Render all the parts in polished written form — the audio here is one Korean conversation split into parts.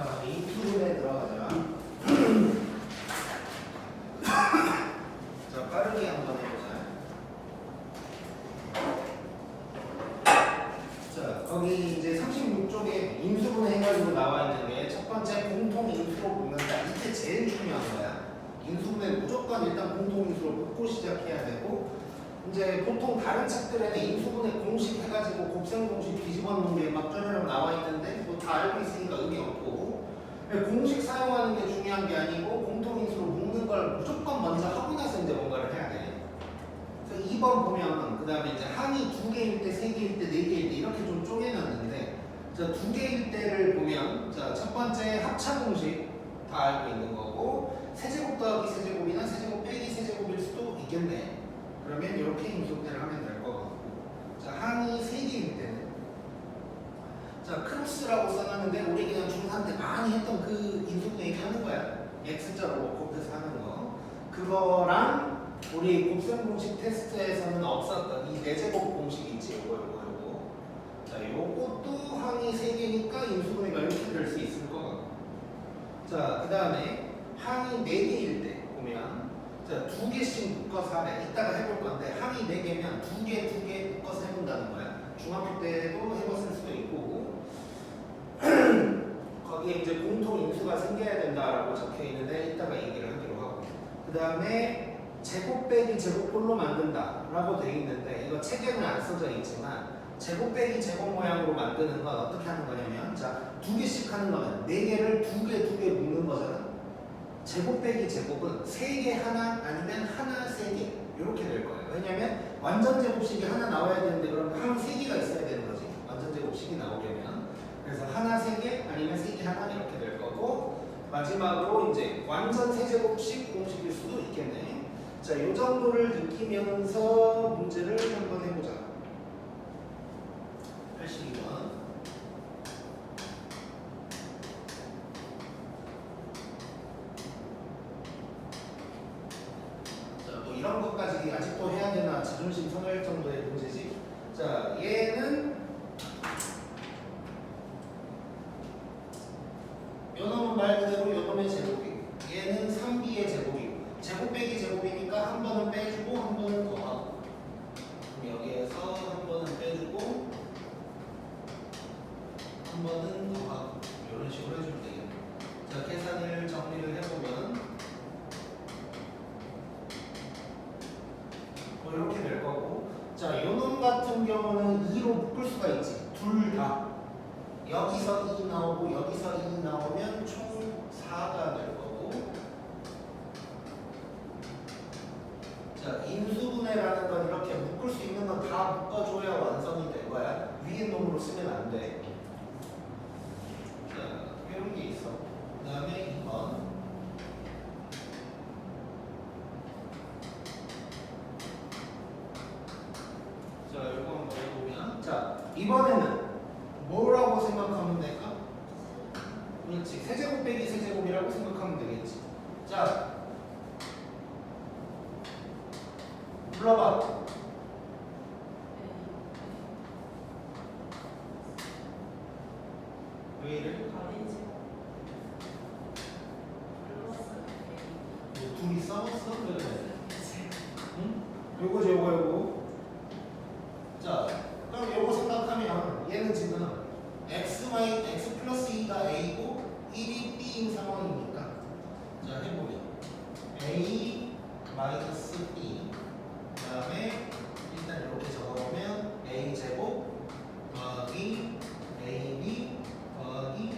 자, 인수분해 들어가자. 자, 빠르게 한번 해보자. 자, 거기 이제 36쪽에 인수분해 해가지고 나와 있는 게 첫 번째 공통 인수로 묶는다. 이게 제일 중요한 거야. 인수분해 무조건 일단 공통 인수로 묶고 시작해야 되고, 이제 보통 다른 책들에는 인수분해 공식 해가지고 곱셈 공식 뒤집어 놓은 게 막 쪼르륵 나와 있는데 뭐 다 알고 있으니까 의미 없고, 공식 사용하는 게 중요한 게 아니고 공통 인수로 묶는 걸 무조건 먼저 하고 나서 이제 뭔가를 해야 돼. 그래서 2번 보면 그 다음에 이제 항이 2개일 때, 3개일 때, 4개일 때 이렇게 좀 쪼개놨는데, 자, 2개일 때를 보면 자, 첫 번째 합차 공식 다 알고 있는 거고, 세제곱 더하기 세제곱이나 세제곱 빼기 세제곱일 수도 있겠네. 그러면 이렇게 인수분해를 하면 될 것 같고, 자, 항이 3개일 때는 자, 크로스라고 써놨는데 우리 그냥 중3 때 많이 했던 그 인수분해 얘기하는 거야. X자로 곱해서 하는 거. 그거랑 우리 곱셈 공식 테스트에서는 없었던 이 4제곱 공식 있지, 요거. 자, 요것도 항이 3개니까 인수분해가 이렇게 될 수 있을 것 같고. 자, 그 다음에 항이 4개일 때 보면 자, 2개씩 묶어서 하래. 이따가 해볼 건데 항이 4개면 2개 묶어서 해본다는 거야. 중학교 때도 해봤을 수도 있고 거기에 이제 공통 인수가 생겨야 된다라고 적혀 있는데 이따가 얘기를 하기로 하고, 그 다음에 제곱 빼기 제곱꼴로 만든다라고 되어 있는데 이거 책에는 안 써져 있지만 제곱 빼기 제곱 모양으로 만드는 건 어떻게 하는 거냐면, 자, 2개씩 하는 거는 4개를 2개 묶는 거잖아. 제곱 빼기 제곱은 3개 하나 아니면 하나 3개 이렇게 될 거예요. 왜냐면 완전 제곱식이 하나 나와야 되는데 그럼 항 3개가 있어야 되는 거지, 완전 제곱식이 나오려면. 그래서 하나 3개 아니면 3개 하나 이렇게 될 거고, 마지막으로 이제 완전 세제곱식 공식일 수도 있겠네. 자, 이 정도를 느끼면서 문제를 한번 해보자. 82번. 이런 것까지 아직도 해야 되나 자존심 상할 정도의 문제지. 자, 얘는 요놈은 말 그대로 요놈의 제곱이고, 얘는 3b의 제곱이고, 제곱 빼기 제곱이니까 한 번은 빼주고 한 번은 더하고, 그럼 여기에서 한 번은 빼주고 한 번은 더하고 이런 식으로 해주면 되겠네. 자, 계산을 정리를 해보면 이렇게 될 거고, 자, 요놈 같은 경우는 2로 묶을 수가 있지. 둘 다. 여기서 2 나오고 여기서 2 나오면 총 4가 될 거고, 자, 인수분해라는 건 이렇게 묶을 수 있는 건 다 묶어줘야 완성이 될 거야. 위에 놈으로 쓰면 안 돼. 자, 이런 게 있어. 그 다음에 2번. 자, 이거 한번 해보면, 자, 이번에는 뭐라고 생각하면 될까? 그렇지, 세제곱 빼기 세제곱이라고 생각하면 되겠지. 자, 불러봐. 왜를? 뭐 둘이 싸웠어? 그래. 응? 요거. 자, 그럼 요거 생각하면 얘는 지금 x 플러스 2가 a고 1이 b인 상황이니까, 자, 해보면 a 마이너스 b, 그 다음에 일단 이렇게 적어보면 a 제곱 더하기 ab 더하기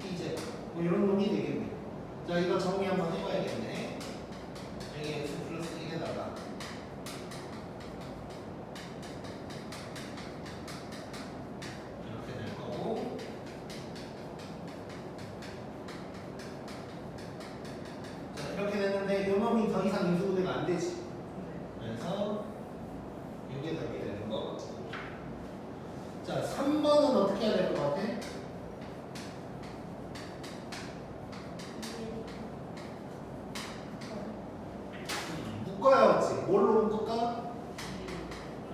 b 제곱, 뭐 이런 놈이 되겠네. 자, 이거 정리 한번 해봐야겠네. 여기 x 플러스 1에다가 이렇게 됐는데 요 놈이 더 이상 인수분해가 안 되지. 그래서 이게 답이 되는 거. 자, 3번은 어떻게 해야 될 것 같아? 묶어야 맞지? 뭘로 묶을까?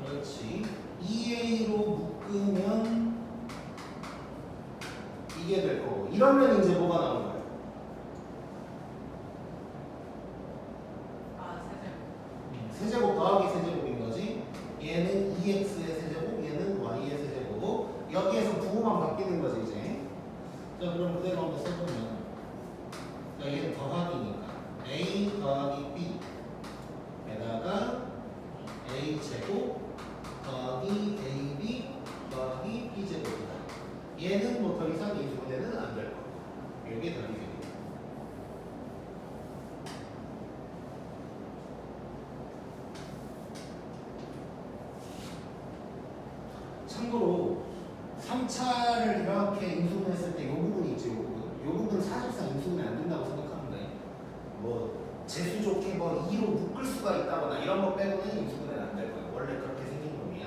그렇지. 2a로 묶으면 이게 이게 될 거고 이러면 이제 뭐가 나오는 거예요? 세제곱 더하기 세제곱인 거지. 얘는 2x의 세제곱, 얘는 y의 세제곱. 여기에서 부호만 바뀌는 거지 이제. 자 그럼 그대로 한번 써보면 자 얘는 더하기니까 a 더하기 b 에다가 a 제곱 더하기 ab 더하기 b 제곱이다. 얘는 뭐 더 이상 인수분해는 안 될 거고 이게 더하기 되겠다. 참고로 3차를 이렇게 인수분해했을 때 이 부분이 있지, 이 부분. 이 부분 사실상 인수분해 안 된다고 생각하면 돼. 뭐 재수 좋게 뭐 2로 묶을 수가 있다거나 이런 거 빼고는 인수분해는 안 될 거야. 원래 그렇게 생긴 놈이야.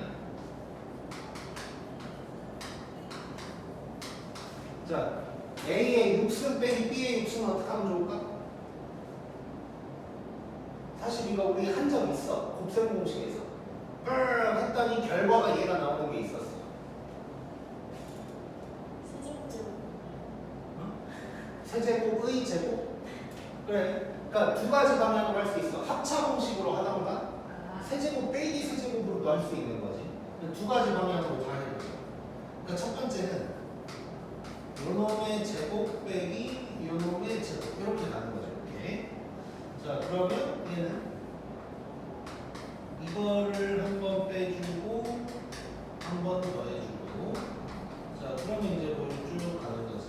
자, A의 6승 빼기 B의 6승은 어떻게 하면 좋을까? 사실 이거 우리 한 적 있어. 곱셈 공식에서. 했더니 결과가 얘가 나오는 게 있었어. 세제곱의 제곱? 그래. 그러니까 두 가지 방향으로 할 수 있어. 합차 공식으로 하던가 세제곱 빼기 세제곱으로도 할 수 있는 거지. 두 가지 방향으로 다 해보자. 그러니까 첫 번째는 요놈의 제곱 빼기 요놈의 제곱 이렇게 가는 거죠. 이렇게. 자 그러면 얘는 이거를 한 번 빼주고 한 번 더 해주고 자 그러면 이제 뭐 쭉 가는 거지.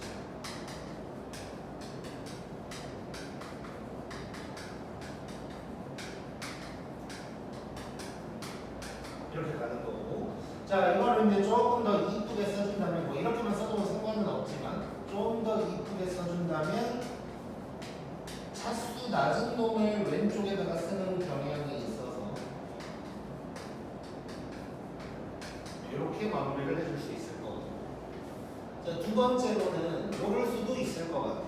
이렇게 가는 거고 자 이거를 이제 조금 더 이쁘게 써준다면 뭐 이렇게만 써도 상관은 없지만 좀 더 이쁘게 써준다면 차수 낮은 놈을 왼쪽에다가 쓰는 경향이 있어서 이렇게 마무리를 해줄 수 있을 거거든요. 자, 두 번째로는 이럴 수도 있을 것 같아.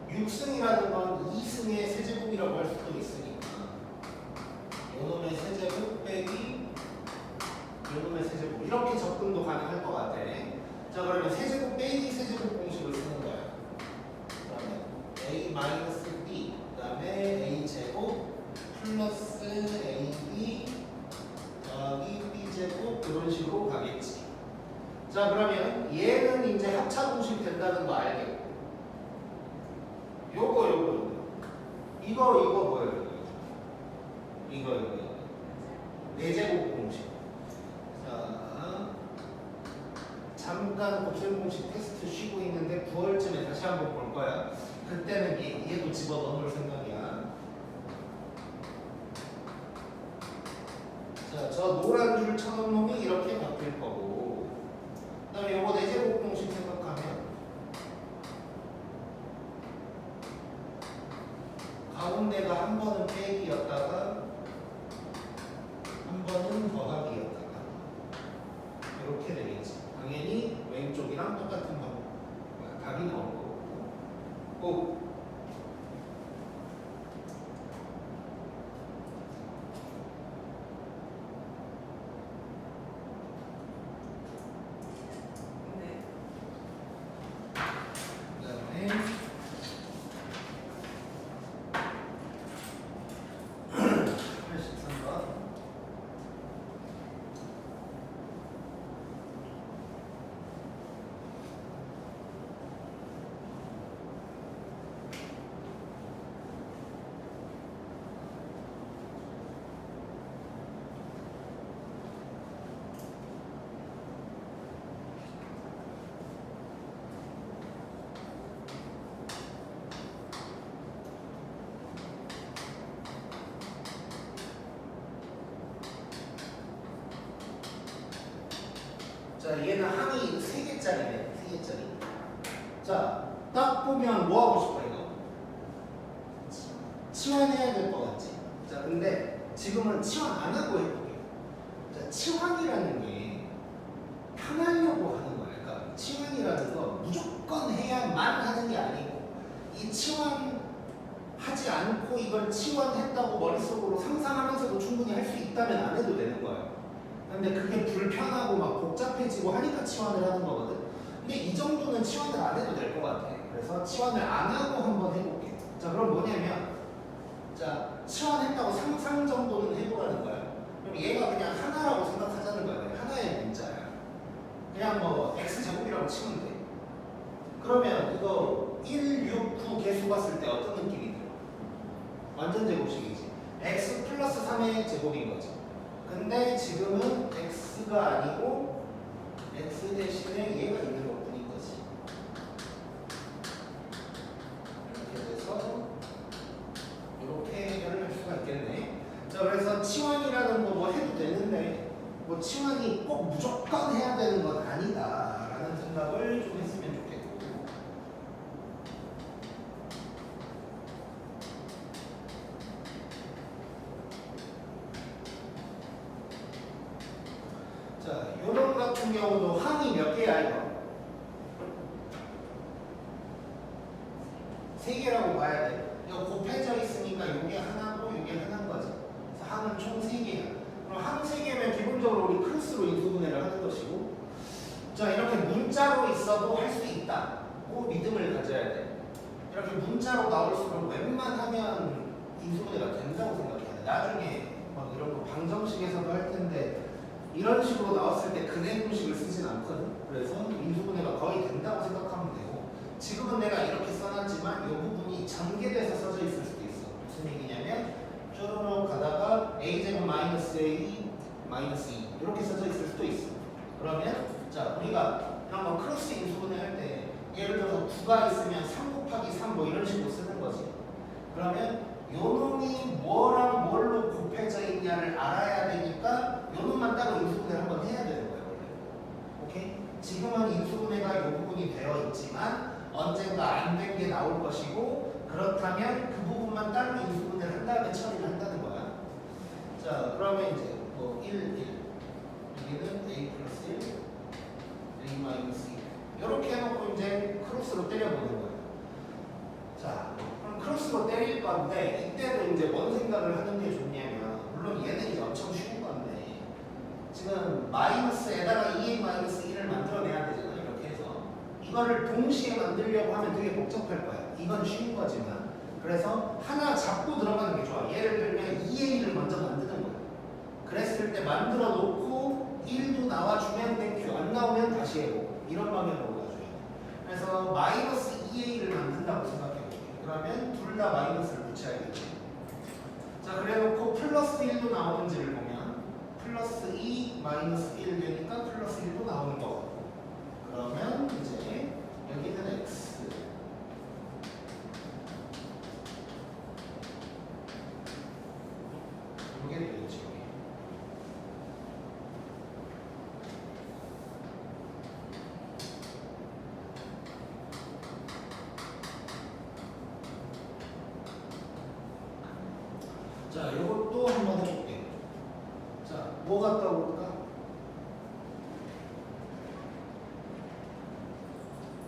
6승이라는 건 2승의 세제곱이라고 할 수도 있으니까 요놈의 세제곱 빼기 요놈의 세제곱 이렇게 접근도 가능할 것 같아. 자 그러면 세제곱 빼기 세제곱 공식을 쓰는 거야. 그러면 a 마이너스 b 그다음에 a 제곱 플러스 ab 더하기 b 제곱 이런 식으로 가겠지. 자 그러면 얘는 이제 합차 공식 된다는 거 알겠고 요거 이거 뭐예요? 이거 4제곱 공식. 자 잠깐 곱셈 공식 테스트 쉬고 있는데 9월쯤에 다시 한번 볼 거야. 그때는 얘도 집어넣을 생각이야. 자, 저 노란 줄 쳐놓은 놈이 이렇게 바뀔 거고 그 다음에 요거 4제곱 공식 생각하면 가운데가 한 번은 빼기였다가 한 번은 더하기였다가 이렇게 되겠지. 당연히 왼쪽이랑 똑같은 답이 나올 거고 꼭 그다음에 83번 자, 얘는 항이 3개짜리네. 3개짜리. 자, 딱 보면 뭐 하고 싶어 이거? 치환해야 될 것 같지? 자, 근데 지금은 치환 안 하고 해볼게요. 자, 치환이라는 게 편하려고 하는 거야. 그러니까 치환이라는 거 무조건 해야만 하는 게 아니고 이 치환하지 않고 이걸 치환했다고 머릿속으로 상상하면서도 충분히 할 수 있다면 안 해도 되는 거야. 근데 그게 불편하고 막 복잡해지고 하니까 치환을 하는 거거든. 근데 이 정도는 치환을 안 해도 될 것 같아. 그래서 치환을 안 하고 한번 해볼게. 자, 그럼 뭐냐면, 자, 치환했다고 상상 정도는 해보라는 거야. 그럼 얘가 그냥 하나라고 생각하자는 거야. 하나의 문자야. 그냥 뭐 x제곱이라고 치면 돼. 그러면 이거 1, 6, 9 개수 봤을 때 어떤 느낌이 들어? 완전 제곱식이지. x 플러스 3의 제곱인 거지. 근데 지금은 x가 아니고 x 대신에 얘가 있는 것뿐인 거지. 이렇게 돼서 이렇게 해결을 할 수가 있겠네. 자, 그래서 치환이라는 거 뭐 해도 되는데 뭐 치환이 꼭 무조건 해야 되는 건 아니다라는 생각을 좀 했으면 좋겠고. 자, 요런 같은 경우도 항이 몇 개야 이거? 3개라고 봐야 돼. 이거 곱해져 있으니까 요게 하나고 요게 하나인 거지. 그래서 항은 총 3개야. 그럼 항 3개면 기본적으로 우리 크로스로 인수분해를 하는 것이고, 자, 이렇게 문자로 있어도 할 수 있다고 믿음을 가져야 돼. 이렇게 문자로 나올수록 웬만하면 인수분해가 된다고 생각해야 돼. 나중에 막 이런 거 방정식에서도 할 텐데 이런 식으로 나왔을 때 근해 공식을 쓰진 않거든. 그래서 인수분해가 거의 된다고 생각하면 되고, 지금은 내가 이렇게 써놨지만 이 부분이 전개돼서 써져 있을 수도 있어. 무슨 얘기냐면 쪼르륵 가다가 a제곱 마이너스 a 마이너스 2 이렇게 써져 있을 수도 있어. 그러면 자, 우리가 이런 거 크로스 인수분해 할 때 예를 들어서 9가 있으면 3 곱하기 3 뭐 이런 식으로 쓰는 거지. 그러면 요 놈이 뭐랑 뭘로 곱해져 있냐를 알아야 되니까 요 놈만 따로 인수분해를 한번 해야 되는 거예요, 원래. 오케이? 지금은 인수분해가 요 부분이 되어 있지만 언젠가 안 된 게 나올 것이고, 그렇다면 그 부분만 따로 인수분해를 한 다음에 처리를 한다는 거야. 자, 그러면 이제 뭐 1, 1 여기는 a 플러스 1 a 마이너스 2 이렇게 해놓고 이제 크로스로 때려보는 거예요. 자, 그럼 크로스로 때릴 건데 이때도 이제 뭔 생각을 하는 게 좋냐면, 물론 얘는 이제 엄청 쉬운 건데 지금 마이너스에다가 2a 마이너스 1을 만들어내야 되잖아. 이렇게 해서 이거를 동시에 만들려고 하면 되게 복잡할 거야. 이건 쉬운 거지만. 그래서 하나 잡고 들어가는 게 좋아. 예를 들면 2a를 먼저 만드는 거야. 그랬을 때 만들어 놓고 1도 나와주면 땡큐, 안 나오면 다시 해보고, 이런 방향으로 가줘야 돼. 그래서 마이너스 2a를 만든다고 생각해볼게. 그러면 둘 다 마이너스를 붙여야겠지. 자, 그래놓고 플러스 1도 나오는지를 보면 플러스 2 마이너스 1 되니까 플러스 1도 나오는 거고, 그러면 이제 여기는 x, 이게 되겠지. 자, 이것도 한번 해볼게요. 자, 뭐 갖다 볼까?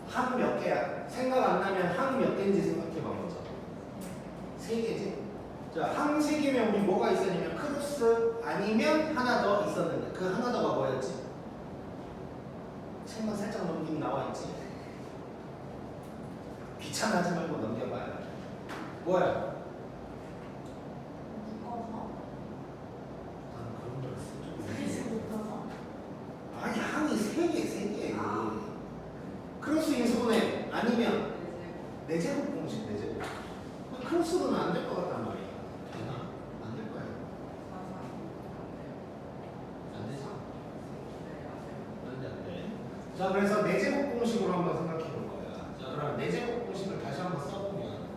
항 몇 개야? 생각 안 나면 항 몇 개인지 생각해봐 먼저. 3개지? 자, 항 3개면 우리 뭐가 있었냐면 크로스 아니면 하나 더 있었는데 그 하나 더가 뭐였지? 책만 살짝 넘기면 나와있지? 귀찮아하지 말고 넘겨봐요. 뭐야? 아니, 항이 3개. 크로스 인수분해 아니면 내제곱 공식, 내제곱. 크로스로는 안 될 것 같단 말이야. 되나? 안 될 거야. 안 되지? 안 돼. 자, 그래서 내제곱 공식으로 한번 생각해 볼 거야. 자, 그럼 내제곱 공식을 다시 한번 써보면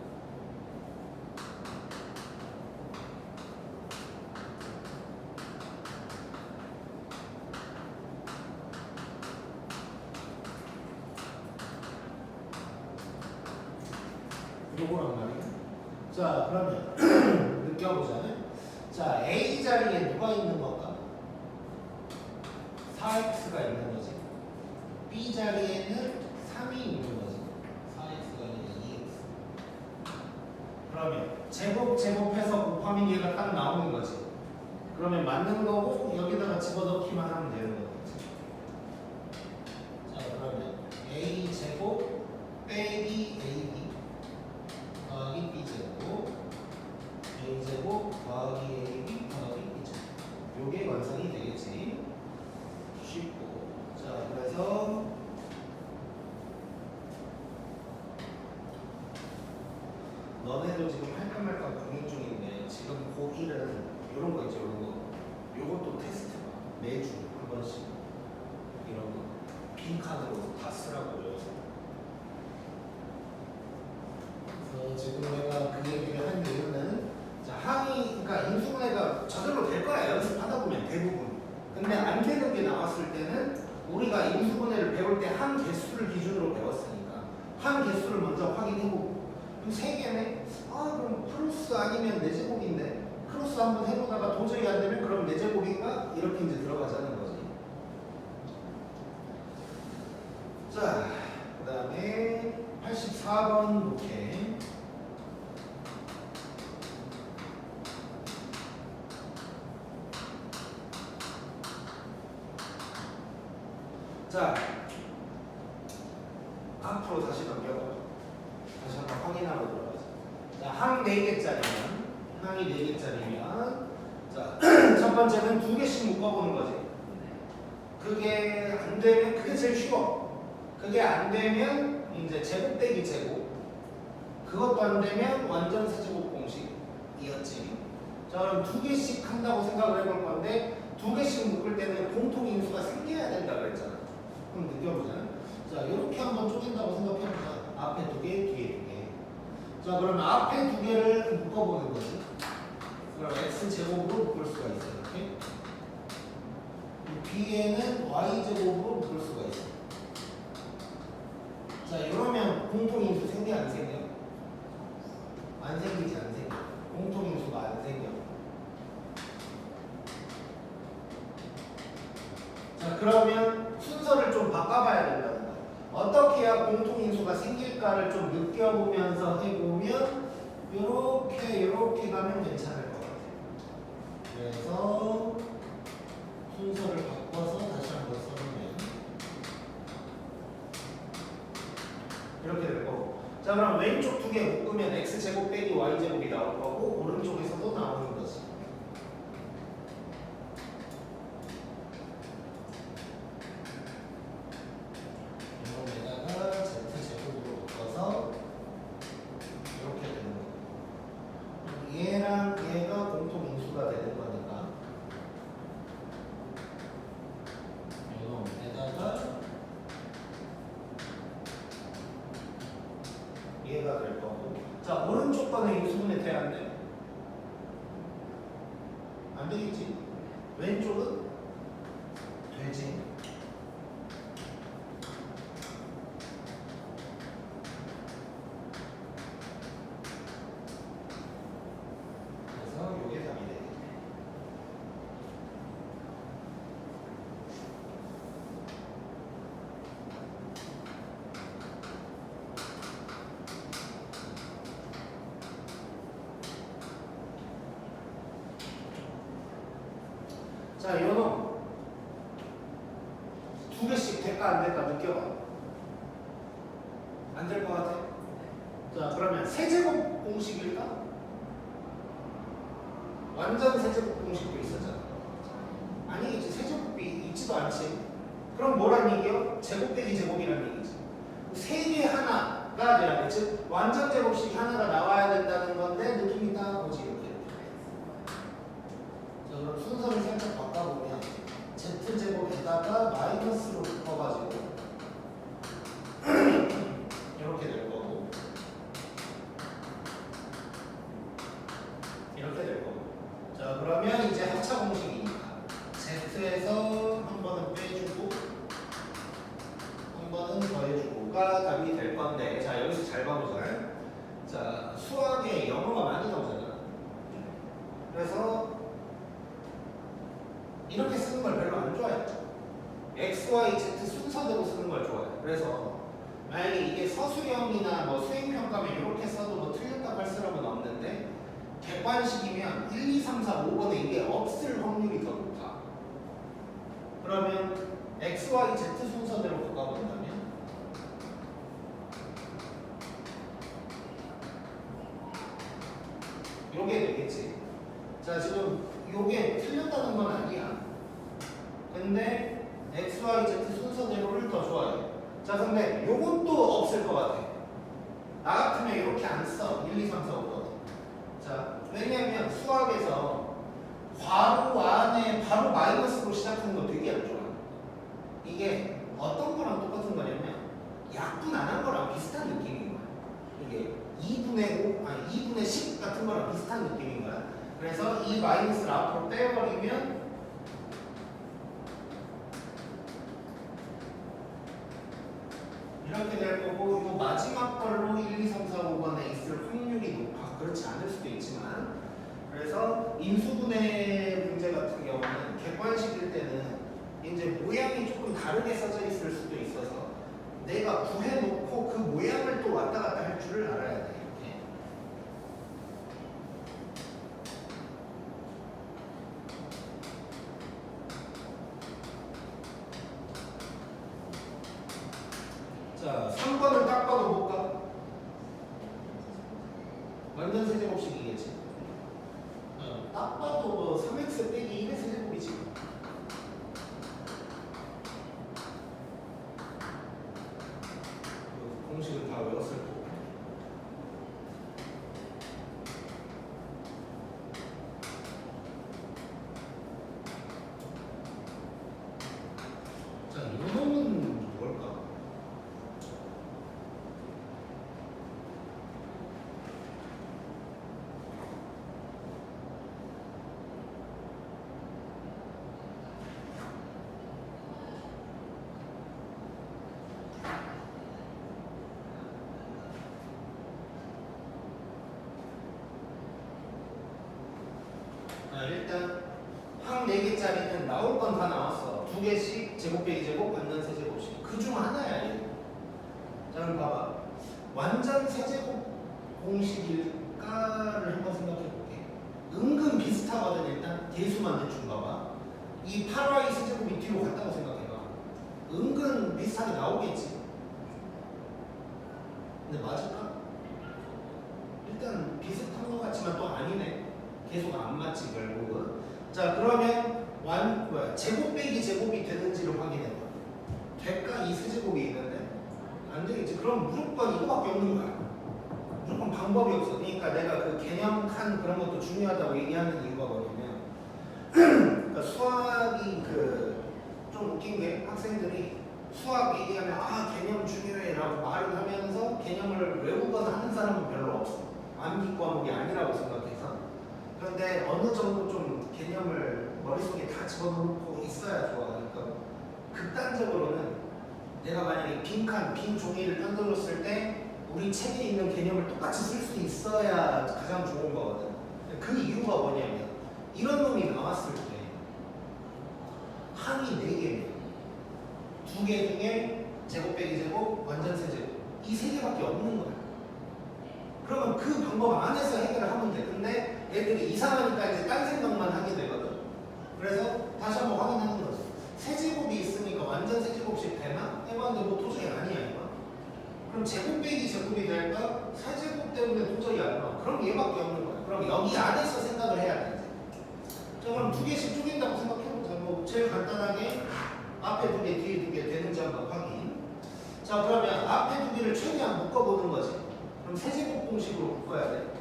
요거란 말이야. 자, 그러면 느껴보자면, 자, A 자리에 누가 있는 건가? 4x가 있는 거지. B 자리에는 3이 있는 거지. 4x가 아니라 2x. 그러면 제곱해서 곱하면 얘가 딱 나오는 거지. 그러면 맞는 거고 여기다가 집어넣기만 하면 되는 거지. 자, 그러면 a 빼기 AB 더하기 B제곱 A제곱 더하기 AB 더하기 B제곱 요게 완성이 되겠지. 쉽고. 자, 그래서 너네도 지금 할까 말까 고민 중인데 지금 고1은 이런 거 있죠, 이런 거. 요것도 테스트 봐. 매주 한 번씩 이런 거 빈칸으로 다 쓰라고요. 그래서 지금 내가 그 얘기를 한 이유는 자, 항이 그러니까 인수분해가 저절로 될 거야, 연습하다 보면 대부분. 근데 안 되는 게 나왔을 때는 우리가 인수분해를 배울 때 한 개수를 기준으로 배웠으니까 한 개수를 먼저 확인해보고 그럼 세 개네? 아 그럼 크로스 아니면 4제곱인데 크로스 한번 해보다가 도저히 안 되면 그럼 4제곱인가? 이렇게 이제 들어가자는 거지. 자, 그 다음에 84번 목해. 자, 앞으로 다시 넘겨봐. 다시 한번 확인하고 들어가자. 자, 항 4개짜리면, 항이 4개짜리면, 자, 첫 번째는 2개씩 묶어보는 거지. 그게 안 되면, 그게 제일 쉬워. 그게 안 되면, 이제 제곱 빼기 제곱. 그것도 안 되면 완전 세제곱 공식이었지. 자, 그럼 2개씩 한다고 생각을 해볼 건데, 2개씩 묶을 때는 공통 인수가 생겨야 된다 그랬잖아. 그럼 느껴보자. 자, 이렇게 한번 쪼갠다고 생각해보자. 앞에 2개, 뒤에 2개. 자, 그러면 앞에 2개를 묶어보는 거지. 그럼 x제곱으로 묶을 수가 있어. 이렇게. 뒤에는 y제곱으로 묶을 수가 있어. 자, 이러면 공통인수 생겨 안 생겨? 안 생기지 안 생겨. 공통인수가 안 생겨. 자, 그러면 순서를 좀 바꿔봐야 된다는 거야. 어떻게 해야 공통인수가 생길까를 좀 느껴보면서 해보면 이렇게 가면 괜찮을 것 같아요. 그래서 순서를 바꿔서 다시 한번 써보면 이렇게 될 거고. 자, 그럼 왼쪽 2개 묶으면 x제곱 빼기 y제곱이 나올 거고 오른쪽에서도 나오는 거지. 이놈에다가 z제곱으로 묶어서 이렇게 되는 거고 얘랑 얘가 공통인수가 되는 거니까 이놈에다가 얘가 될 거고. 자, 오른쪽 거는 인수분해 돼 안 돼? 안 되겠지? 왼쪽은 되지. 그래서 요게 답이 되겠네. 자, 요놈 2개씩 될까 안 될까 느껴봐. 안 될 것 같아? 자, 그러면 세제곱 공식일까? 완전 세제곱 공식도 있었잖아. 아니겠지. 세제곱이 있지도 않지. 그럼 뭐란 얘기요? 제곱 빼기 제곱이란 얘기지. 3개 하나가 돼야 돼. 즉 완전 제곱식이 하나가 나와야 된다는 건데 느낌이 딱 오지 이렇게. 자, 그럼 순서를 살짝 바꿔보면 z제곱에다가 마이너스로 묶어가지고 이렇게 될 거고 이렇게 될 거고. 자, 그러면 이제 합차 공식이니까 z에서 한 번은 빼주고 한 번은 더해주고가 답이 될 건데, 자, 여기서 잘 봐보자. 자, 수학에 영어가 많이 나오잖아. 그래서 이렇게 쓰는 걸 별로 안 좋아해. x, y, z 순서대로 쓰는 걸 좋아해. 그래서 만약에 이게 서술형이나 뭐 수행평가면 이렇게 써도 뭐 틀렸다고 할 사람은 없는데 객관식이면 1, 2, 3, 4, 5번에 이게 없을 확률이 더 높아. 그러면 x, y, z 순서대로 바꿔본다면 요게 되겠지. 자, 지금 요게 틀렸다는 건 아니야. 근데 x, y, z 순서대로를 더 좋아해. 자, 근데 요건 또 없을 것 같아. 나 같으면 이렇게 안 써. 1, 2, 3, 4, 5거든. 자, 왜냐면 수학에서 괄호 안에 바로 마이너스로 시작하는 거 되게 안 좋아. 이게 어떤 거랑 똑같은 거냐면 약분 안 한 거랑 비슷한 느낌인 거야. 이게 2분의 5, 아니 2분의 10 같은 거랑 비슷한 느낌인 거야. 그래서 이 마이너스를 앞으로 빼버리면 이렇게 될 거고, 이 마지막 걸로 1, 2, 3, 4, 5번에 있을 확률이 높아. 그렇지 않을 수도 있지만, 그래서 인수분해 문제 같은 경우는 객관식일 때는 이제 모양이 조금 다르게 써져 있을 수도 있어서 내가 구해놓고 그 모양을 또 왔다 갔다 할 줄을 알아야 돼. 이렇게. 자, 3번을 딱 봐도 볼까? 완전 세제곱식이겠지. 딱 봐도 뭐 3x 빼기 1의 세제곱이지. 공식은 다 외웠을 거고. 자, 이놈은 뭘까? 일단 항 4개짜리는 나올 건 다 나왔어. 2개씩 제곱 빼기 제곱 완전 세제곱씩. 그 중 하나야. 얘. 자, 그럼 봐봐. 완전 세제곱 공식일까를 한번 생각해 볼게. 은근 비슷하거든. 일단 대수만 대충 봐봐. 이 8y 세제곱이 뒤로 갔다고 생각해봐. 은근 비슷하게 나오겠지. 근데 맞을까? 일단 비슷한 것 같지만 또 아니네. 계속 안 맞지 결국은. 자, 그러면 제곱 빼기 제곱이 되는지를 확인해봐. 될까? 이 세제곱이 있는데 안 되겠지. 그럼 무조건 이거밖에 없는 거야. 무조건 방법이 없어. 그러니까 내가 그 개념 칸 그런 것도 중요하다고 얘기하는 이유가 뭐냐면 그러니까 수학이 좀 웃긴 게 학생들이 수학 얘기하면 개념 중요해라고 말을 하면서 개념을 외우거나 하는 사람은 별로 없어. 암기 과목이 아니라고 생각해서. 그런데 어느 정도 좀 개념을 머릿속에 다 집어넣고 있어야 좋아. 그러니까 극단적으로는 내가 만약에 빈 종이를 던져줬을 때 우리 책에 있는 개념을 똑같이 쓸 수 있어야 가장 좋은 거거든. 그 이유가 뭐냐면 이런 놈이 나왔을 때 항이 4개면 2개 중에 제곱 빼기 제곱 완전 세제곱 이 3개밖에 없는 거야. 그러면 그 방법 안에서 해결을 하면 돼. 근데 애들이 이상하니까 이제 딴 생각만 하게 되거든. 그래서 다시 한번 확인하는 거지. 세제곱이 있으니까 완전 세제곱씩 되나? 해봤는데 뭐 도저히 아니야 이거. 그럼 제곱 빼기 제곱이 될까? 세제곱 때문에 도저히 안 나와. 그럼 얘밖에 없는 거야. 그럼 여기 안에서 생각을 해야 돼. 자, 그럼 2개씩 쪼갠다고 생각해보자. 뭐 제일 간단하게 앞에 2개, 뒤에 2개 되는지 한번 확인. 자, 그러면 앞에 2개를 최대한 묶어보는 거지. 그럼 세제곱 공식으로 묶어야 돼.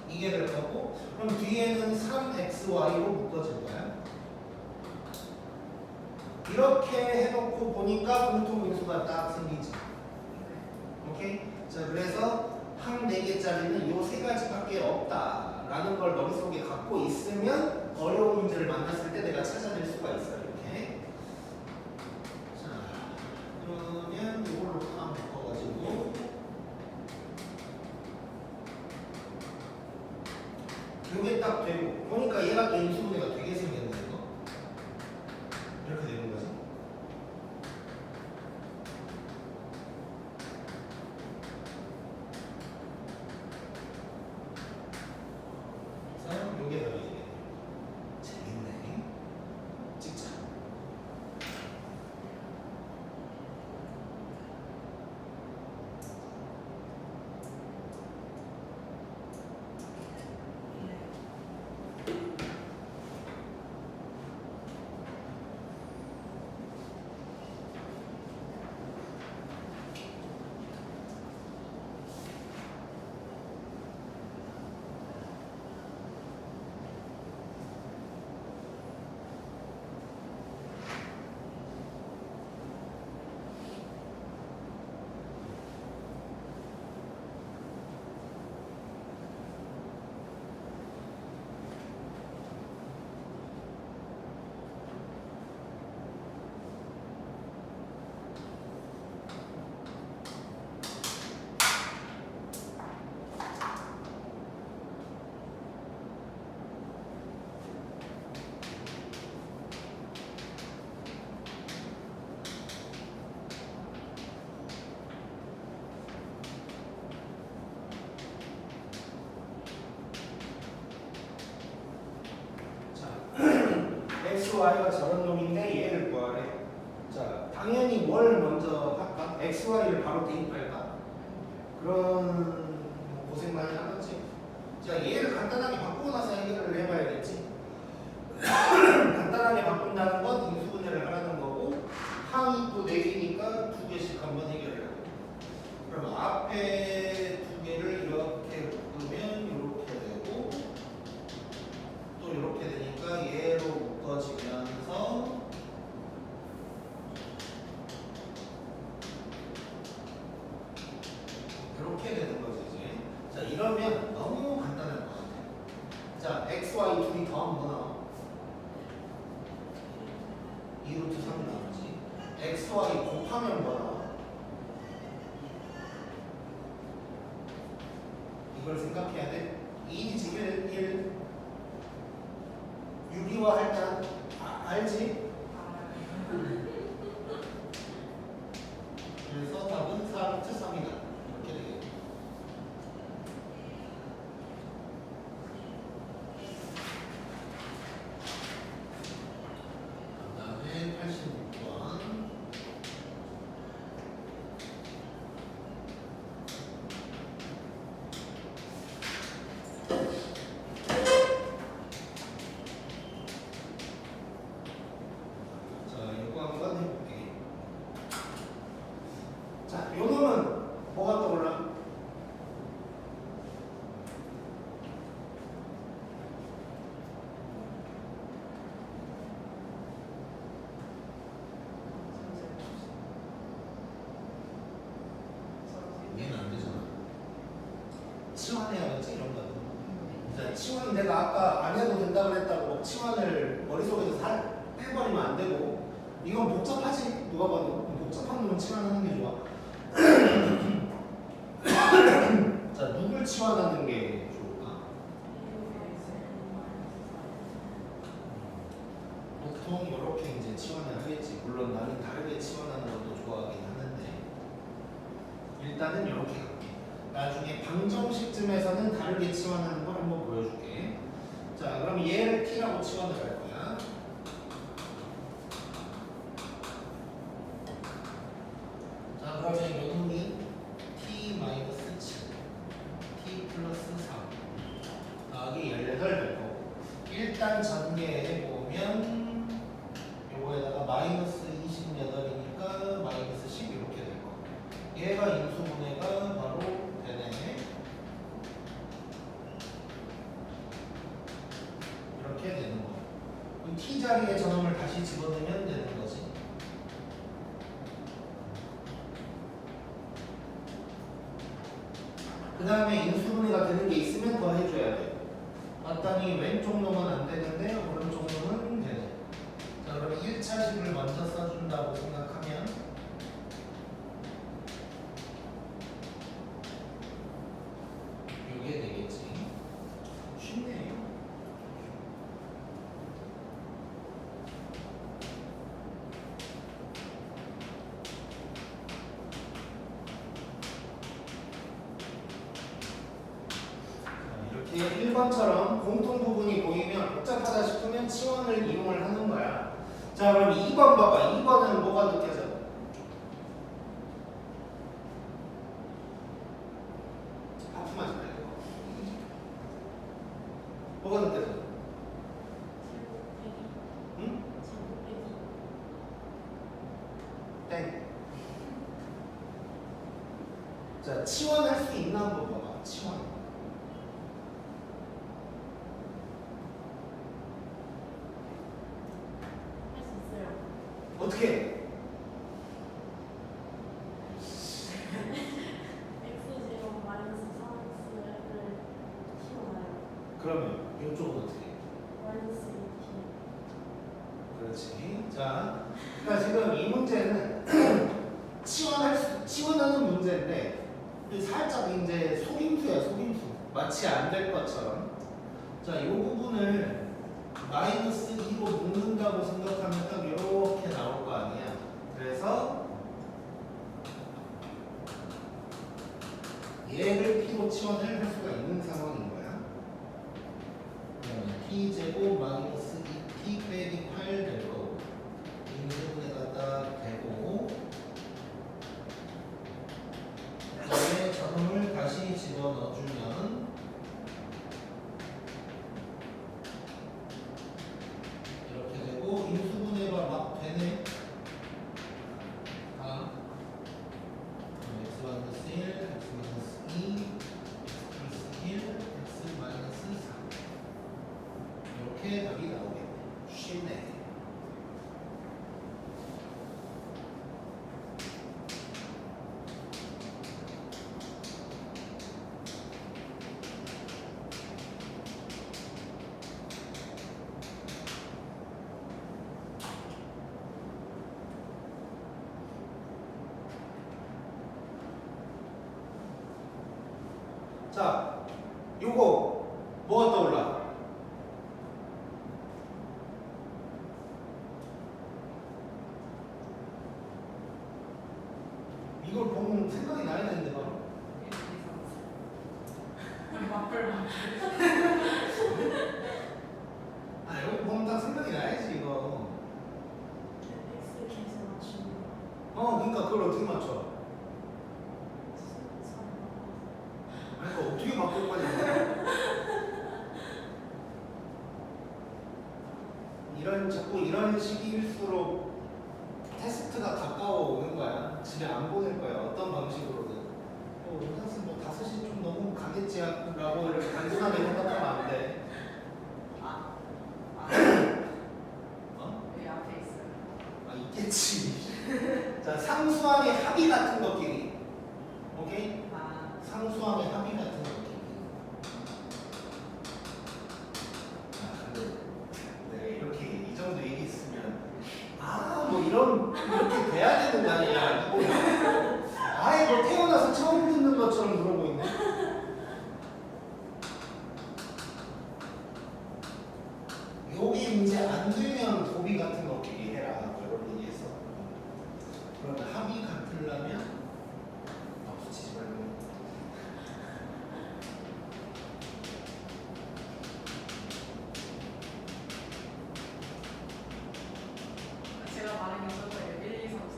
이게 될 거고, 그럼 뒤에는 3xy로 묶어질 거야. 이렇게 해놓고 보니까 공통인수가 딱 생기지. 오케이? 자, 그래서 항 4개짜리는 요 3가지밖에 없다라는 걸 머릿속에 갖고 있으면 어려운 문제를 만났을 때 내가 찾아낼 수가 있어요. 이렇게. 자, 그러면 이걸로 하나 묶어가지고 이게 딱 되고 보니까 얘가 또 인수분해가 되게 생겼네. 이거 이렇게 되는 거지. 그래서 요게 더 이게 재밌네. x, y가 저런 놈인데 얘를 구하래. 자, 당연히 뭘 먼저 할까? x, y를 바로 대입할까? 그런 고생 많이 하겠지. 자, 얘를 간단하게 바꾸고 나서 해결을 해봐야겠지. 간단하게 바꾼다는 건 인수분해를 하라는 거고, 항이 또 4개니까 2개씩 한번 해결을 하고. 그럼 앞에 2개를 이렇게 묶으면 이렇게 되고, 또 이렇게 되니까 얘로 묶어지면서 이렇게 되는 거지 이제. 자, 이러면 너무 간단할 것 같아. 자, x, y 둘이 더하면 뭐 나와? 2루트 3 나오지. x, y 곱하면 뭐 나와? 이걸 생각해야 돼. 1이지 1 유리화 할 때 알지? 그래서 답은 4루트 3이다. 이렇게 되겠네. 그 다음에 86번. 자, 이거 한번 해볼게. 자, 요 놈은 뭐가 떠올라? 얘는 안 되잖아. 치환해야겠지 이런 거. 자, 치환 내가 아까 안 해도 된다고 그랬다고 치환을 머릿속에서 살 빼버리면 안 되고, 이건 복잡하지. 누가 봐도 복잡한 놈은 치환하는 게 좋아. 자, 누굴 치환하는 게 좋을까? 보통 이렇게 이제 치환을 하겠지. 물론 나는 다르게 치환하는 것도 좋아하긴 하는데, 일단은 이렇게 갈게. 나중에 방정식쯤에서는 다르게 치환하는 걸 한번 보여줄게. 자, 그럼 얘를 t라고 치환을 할 거야. 자, 그러면 요 놈이 t-7, t 플러스 3 더하기 18 될 거고, 일단 전개해 보면 요거에다가 마이너스 28이니까 마이너스 10 이렇게 될 거고, 얘가 인수분해가 바로 되네. 이렇게 되는 거. t 자리에 저놈을 다시 집어넣으면 되는 거지. 그 다음에 인수분해가 되는 게 있으면 더 해줘야 돼. 봤더니 왼쪽 놈은 안 되는데 오른쪽 놈은 되네. 자, 그러면 1차식을 먼저 써준다고 생각하면 이게 되겠지. 쉽네. 이렇게 1번처럼 공통 부분이 보이면 복잡하다 싶으면 치환을 이용을 하는 거야. 자, 그럼 2번 봐봐. 2번은 뭐가 느껴져? 하품하지 말고. 뭐가 느껴져? 응? 땡. 자, 치환할 수 있나 한번 봐봐. 치환. 어떻게 해? X0 마이너스 4X를 키워놔요. 그러면 이쪽은 어떻게 해? 마이너스 2T. 그렇지. 자, 그러니까 지금 이 문제는 치환하는 문제인데 살짝 이제 속임수야, 속임수. 마치 안 될 것처럼. 자, 이 부분을 마이너스 2로 묶는다고 생각하면 딱 이렇게 나올 거 아니야. 그래서 얘를 t로 치환을 할 수가 있는 상황인 거야. 그러면 t제곱 마이너스 2t 빼기 8 자, 요거 뭐가 떠올라? 이걸 보면 생각이 나야 되는데 바로. 아, 여기 보면 딱 생각이 나야지 이거. X 계속 맞추는 그러니까 그걸 어떻게 맞춰? 거. 아니, 그러니까 어떻게 바꿀 거냐? 자꾸 이런 식일수록 테스트가 가까워 오는 거야. 집에 안 보낼 거야. 어떤 방식으로든. 은하수 뭐 5시 좀 너무 가겠지 라고 이렇게 단순하게 생각하면 안 돼. 여기 앞에 있어요. 아, 있겠지. 자, 상수항의 합의 같은 것끼리. 오케이? 상수항의 합의 같은 것끼리. 근데 이렇게 이 정도 얘기 있으면 뭐 이렇게 돼야 되는 거 아니야. 아예 뭐 태어나서 처음 듣는 것처럼 그러고 있네. 여기 이제 안 되면 도비 같은 것끼리 해라. 이런 얘기했어. 그러면 합이 같으려면 붙이지 말고. 제가 말한 게 어떨 거예요? 1, 2, 3, 4.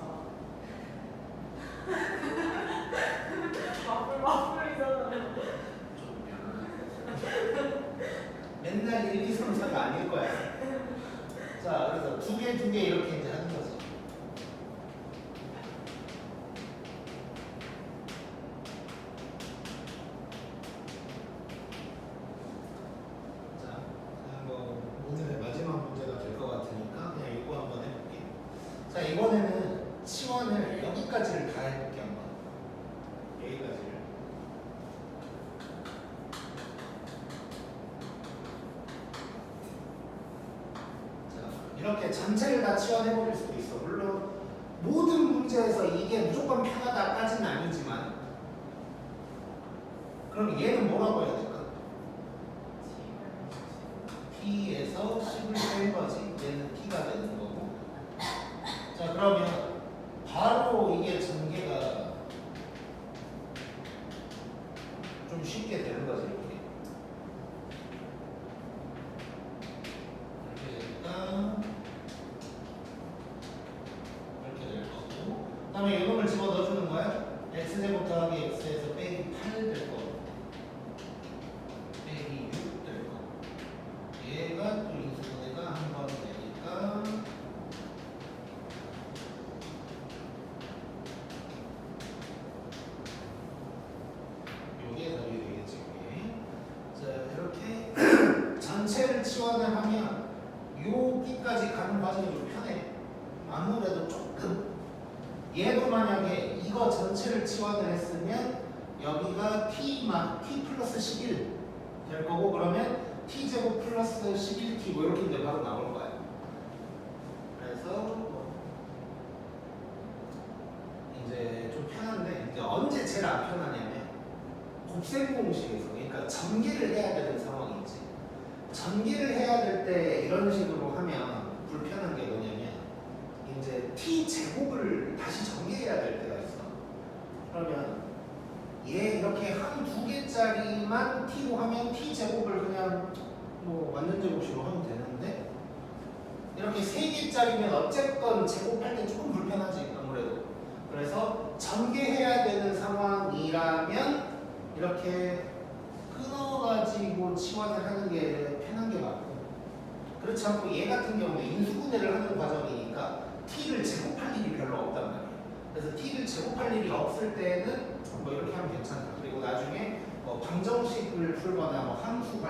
마플이잖아요. 맨날 1, 2, 3, 4가 아닐 거야. 자, 그래서 두 개 이렇게 이제 하는 거지. 자, 뭐 오늘의 마지막 문제가 될 것 같으니까 그냥 이거 한번 해볼게. 자, 이번에는 치원을 여기까지를 다 해볼게 한번. 여기까지를. 이렇게 전체를 다 치환해버릴 수도 있어. 물론 모든 문제에서 이게 무조건 편하다까지는 아니지만, 그럼 얘는 뭐라고 해야 될까? T에서 10을 뺀 거지. 얘는 T가 되는 거고. 자, 그러면 바로 이게 전개가 좀 쉽게 되는 거지. 이렇게. 이렇게 될 거고, 그 다음에 이놈을 집어넣어주는 거야. x제곱 더하기 x에서 빼기 8 될 거고, 빼기 6 될 거고, 얘가 또 인수분해가 한 번 되니까 요게 답이 되겠지. 자, 이렇게 전체를 치환을 하면 여기까지 가는 과정이 좀 편해. 아무래도 조금. 얘도 만약에 이거 전체를 치환을 했으면 여기가 t 플러스 11 될 거고, 그러면 t제곱 플러스 11t 뭐 이렇게 이제 바로 나올 거야. 그래서 이제 좀 편한데, 이제 언제 제일 안 편하냐면 곱셈 공식에서, 그러니까 전개를 해야 되는 상황이지. 전개를 해야 될 때 이런 식으로 하면 불편한 게 뭐냐면, 이제 t 제곱을 다시 전개해야 될 때가 있어. 그러면 얘 이렇게 한 두 개짜리만 t로 하면 t 제곱을 그냥 뭐 완전 제곱식으로 하면 되는데, 이렇게 세 개짜리면 어쨌건 제곱할 때 조금 불편하지 아무래도. 그래서 전개해야 되는 상황이라면 이렇게 끊어가지고 치환을 하는 게 편한 게 맞고, 그렇지 않고 얘 같은 경우는 인수분해를 하는 과정이니까 t를 제곱할 일이 별로 없단 말이에요. 그래서 t를 제곱할 일이 없을 때는 뭐 이렇게 하면 괜찮다. 그리고 나중에 뭐 방정식을 풀거나 뭐 함수